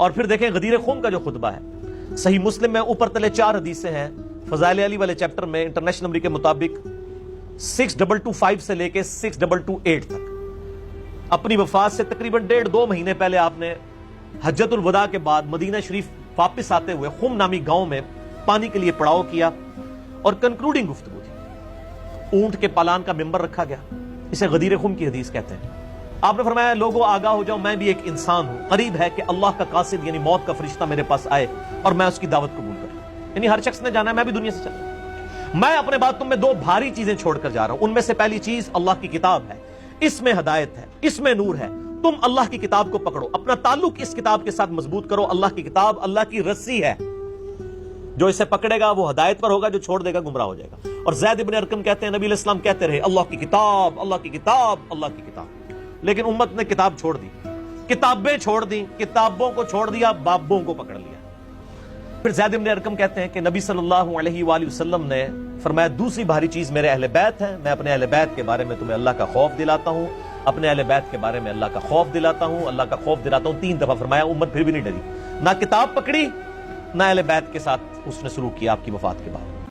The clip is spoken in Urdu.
اور پھر دیکھیں غدیر خم کا جو خطبہ ہے، صحیح مسلم میں اوپر تلے 4 حدیثیں ہیں، فضائل علی والے چیپٹر میں انٹرنیشنل نمبر کے مطابق 6225 سے لے کے 6228 تک، اپنی وفات سے تقریباً 1.5-2 مہینے پہلے آپ نے حجت الوداع کے بعد مدینہ شریف واپس آتے ہوئے خم نامی گاؤں میں پانی کے لیے پڑاؤ کیا اور کنکلوڈنگ گفتگو تھی، اونٹ کے پالان کا ممبر رکھا گیا، اسے غدیر خم کی حدیث کہتے ہیں۔ آپ نے فرمایا لوگوں آگاہ ہو جاؤ، میں بھی ایک انسان ہوں، قریب ہے کہ اللہ کا قاصد یعنی موت کا فرشتہ میرے پاس آئے اور میں اس کی دعوت قبول کروں، یعنی ہر شخص نے جانا ہے، میں بھی دنیا سے چلا، میں اپنے بعد تم میں 2 بھاری چیزیں چھوڑ کر جا رہا ہوں، ان میں سے پہلی چیز اللہ کی کتاب ہے، اس میں ہدایت ہے، اس میں نور ہے، تم اللہ کی کتاب کو پکڑو، اپنا تعلق اس کتاب کے ساتھ مضبوط کرو، اللہ کی کتاب اللہ کی رسی ہے، جو اسے پکڑے گا وہ ہدایت پر ہوگا، جو چھوڑ دے گا گمراہ ہو جائے گا۔ اور زید ابن ارقم کہتے ہیں نبی علیہ السلام کہتے رہے اللہ کی کتاب، اللہ کی کتاب، اللہ کی کتاب، لیکن امت نے کتاب چھوڑ دی، کتابیں چھوڑ دی، کتابوں کو چھوڑ دیا، بابوں کو پکڑ لیا۔ پھر زید ابن ارقم کہتے ہیں کہ نبی صلی اللہ علیہ وآلہ وسلم نے فرمایا دوسری بھاری چیز میرے اہل بیت ہے، میں اپنے اہل بیت کے بارے میں تمہیں اللہ کا خوف دلاتا ہوں، اپنے اہل بیت کے بارے میں اللہ کا خوف دلاتا ہوں، اللہ کا خوف دلاتا ہوں، 3 دفعہ فرمایا، امت پھر بھی نہیں ڈری، نہ کتاب پکڑی، نہ اہل بیت کے ساتھ اس نے سلوک کیا آپ کی وفات کے بعد۔